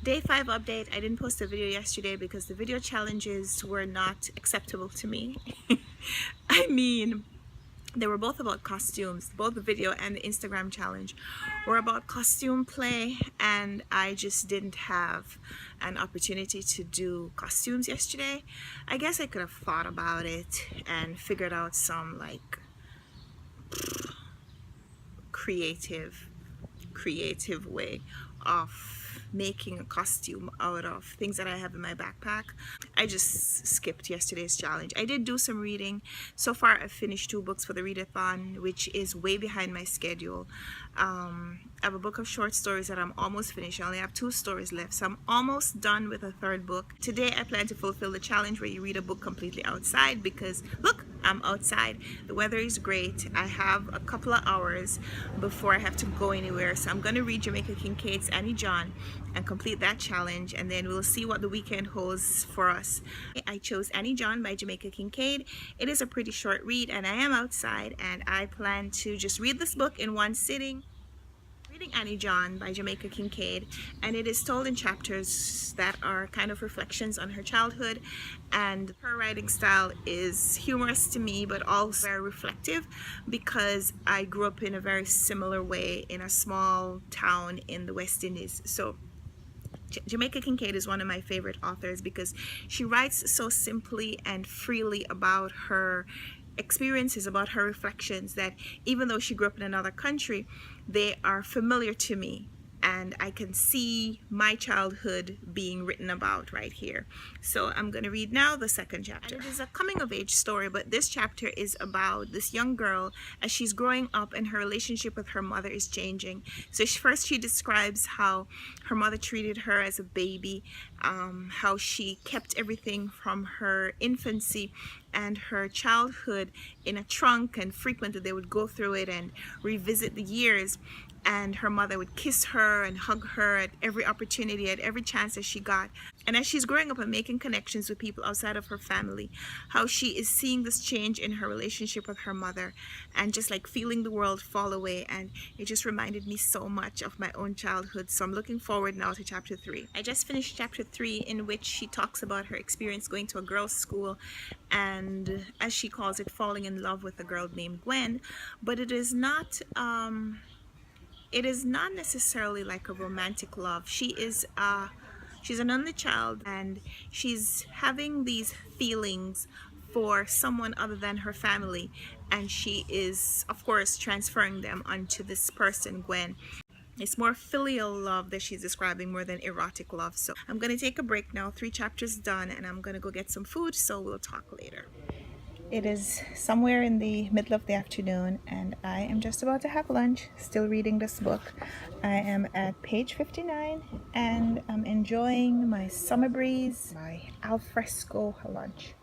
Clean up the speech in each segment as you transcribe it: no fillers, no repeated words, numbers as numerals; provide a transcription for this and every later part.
Day 5 update. I didn't post a video yesterday because the video challenges were not acceptable to me. I mean, they were both about costumes. Both the video and the Instagram challenge were about costume play, and I just didn't have an opportunity to do costumes yesterday. I guess I could have thought about it and figured out some like creative way of making a costume out of things that I have in my backpack. I just skipped yesterday's challenge. I did do some reading. So far I've finished 2 books for the readathon, which is way behind my schedule. I have a book of short stories that I'm almost finished. I only have 2 stories left, so I'm almost done with a 3rd book. Today I plan to fulfill the challenge where you read a book completely outside, because look, I'm outside. The weather is great. I have a couple of hours before I have to go anywhere, so I'm going to read Jamaica Kincaid's Annie John and complete that challenge, and then we'll see what the weekend holds for us. I chose Annie John by Jamaica Kincaid. It is a pretty short read, and I am outside, and I plan to just read this book in one sitting. Reading Annie John by Jamaica Kincaid, and it is told in chapters that are kind of reflections on her childhood, and her writing style is humorous to me but also very reflective, because I grew up in a very similar way in a small town in the West Indies. So Jamaica Kincaid is one of my favorite authors because she writes so simply and freely about her experiences, about her reflections, that even though she grew up in another country, they are familiar to me, and I can see my childhood being written about right here. So I'm going to read now the 2nd chapter. And it is a coming-of-age story, but this chapter is about this young girl as she's growing up and her relationship with her mother is changing. So first she describes how her mother treated her as a baby, how she kept everything from her infancy and her childhood in a trunk, and frequently they would go through it and revisit the years, and her mother would kiss her and hug her at every opportunity, at every chance that she got. And as she's growing up and making connections with people outside of her family, how she is seeing this change in her relationship with her mother and just like feeling the world fall away. And it just reminded me so much of my own childhood. So I'm looking forward now to chapter 3. I just finished chapter 3, in which she talks about her experience going to a girls' school and, as she calls it, falling in love with a girl named Gwen. But it is not necessarily like a romantic love. She's an only child, and she's having these feelings for someone other than her family, and she is of course transferring them onto this person, Gwen. It's more filial love that she's describing more than erotic love. So I'm going to take a break now. 3 chapters done, and I'm going to go get some food, so we'll talk later. It is somewhere in the middle of the afternoon, and I am just about to have lunch, still reading this book. I am at page 59, and I'm enjoying my summer breeze, my alfresco lunch.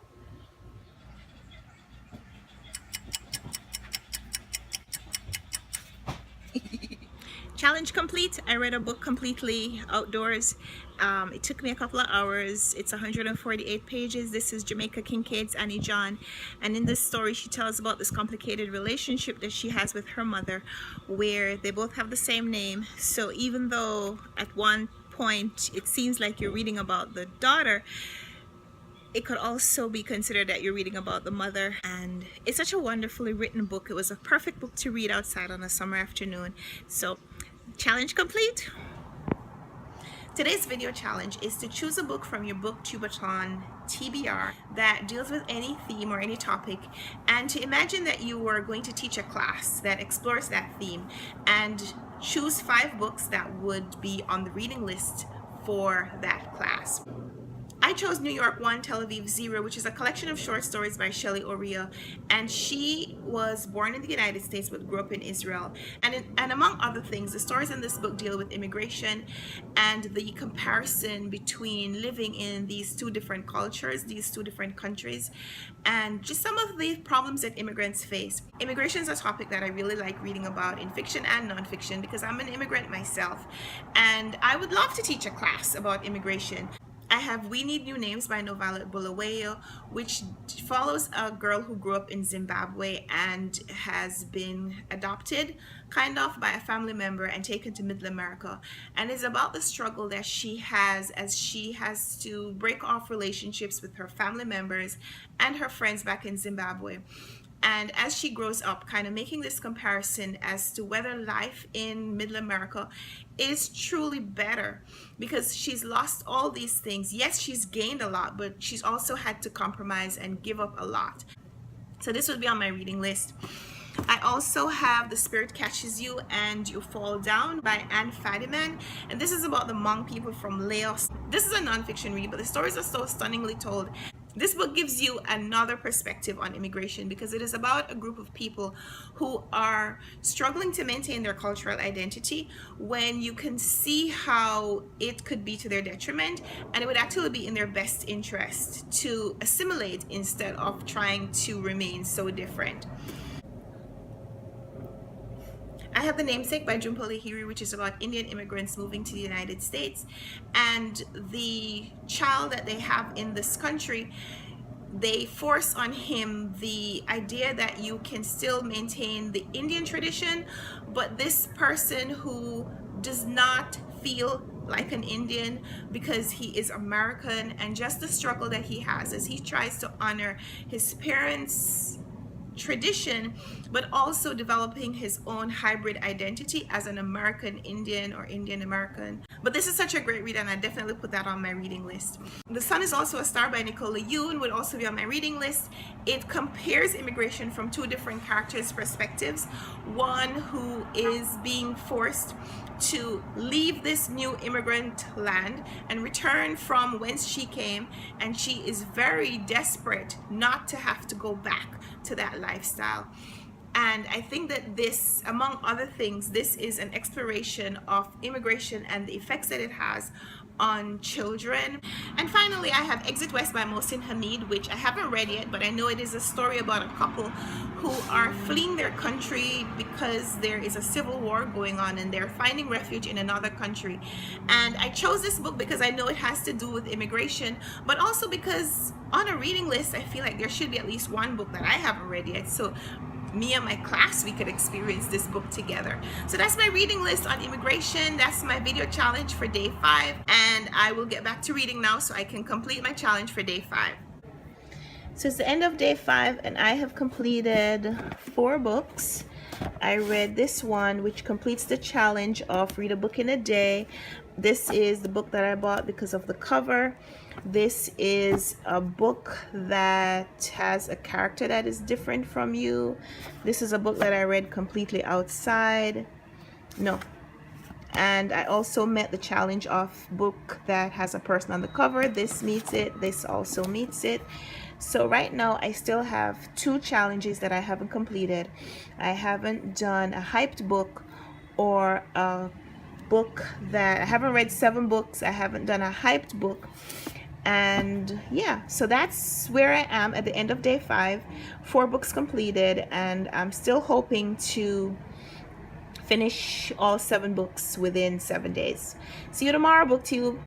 Challenge complete. I read a book completely outdoors. It took me a couple of hours. It's 148 pages. This is Jamaica Kincaid's Annie John, and in this story she tells about this complicated relationship that she has with her mother, where they both have the same name. So even though at one point it seems like you're reading about the daughter, it could also be considered that you're reading about the mother. And it's such a wonderfully written book. It was a perfect book to read outside on a summer afternoon. So challenge complete. Today's video challenge is to choose a book from your Booktube-A-Thon TBR that deals with any theme or any topic, and to imagine that you are going to teach a class that explores that theme, and choose 5 books that would be on the reading list for that class. I chose New York 1, Tel Aviv 0, which is a collection of short stories by Shelley Oriel, and she was born in the United States but grew up in Israel. And among other things, the stories in this book deal with immigration and the comparison between living in these 2 different cultures, these 2 different countries, and just some of the problems that immigrants face. Immigration is a topic that I really like reading about in fiction and nonfiction, because I'm an immigrant myself, and I would love to teach a class about immigration. I have We Need New Names by Novella Bulawayo, which follows a girl who grew up in Zimbabwe and has been adopted kind of by a family member and taken to Middle America, and is about the struggle that she has as she has to break off relationships with her family members and her friends back in Zimbabwe. And as she grows up, kind of making this comparison as to whether life in Middle America is truly better, because she's lost all these things. Yes, she's gained a lot, but she's also had to compromise and give up a lot. So this would be on my reading list. I also have The Spirit Catches You and You Fall Down by Anne Fadiman, and this is about the Hmong people from Laos. This is a nonfiction read, but the stories are so stunningly told. This book gives you another perspective on immigration, because it is about a group of people who are struggling to maintain their cultural identity when you can see how it could be to their detriment, and it would actually be in their best interest to assimilate instead of trying to remain so different. I have The Namesake by Jhumpa Lahiri, which is about Indian immigrants moving to the United States, and the child that they have in this country, they force on him the idea that you can still maintain the Indian tradition, but this person who does not feel like an Indian because he is American, and just the struggle that he has as he tries to honor his parents' tradition, but also developing his own hybrid identity as an American Indian or Indian American. But this is such a great read, and I definitely put that on my reading list. The Sun is Also a Star by Nicola Yoon would also be on my reading list. It compares immigration from two different characters' perspectives. One who is being forced to leave this new immigrant land and return from whence she came, and she is very desperate not to have to go back to that lifestyle. And I think that this, among other things, this is an exploration of immigration and the effects that it has on children. And finally, I have Exit West by Mohsin Hamid, which I haven't read yet, but I know it is a story about a couple who are fleeing their country because there is a civil war going on and they're finding refuge in another country. And I chose this book because I know it has to do with immigration, but also because on a reading list, I feel like there should be at least one book that I haven't read yet. So me and my class, we could experience this book together. So that's my reading list on immigration. That's my video challenge for day 5, and I will get back to reading now so I can complete my challenge for day 5. So it's the end of day 5, and I have completed 4 books. I read this one, which completes the challenge of read a book in a day. This is the book that I bought because of the cover. This is a book that has a character that is different from you. This is a book that I read completely outside. No. And I also met the challenge of book that has a person on the cover. This meets it. This also meets it. So right now I still have 2 challenges that I haven't completed. I haven't done a hyped book or a book that I haven't read 7 books. I haven't done a hyped book. And yeah, so that's where I am at the end of day 5. 4 books completed, and I'm still hoping to finish all 7 books within 7 days. See you tomorrow, BookTube.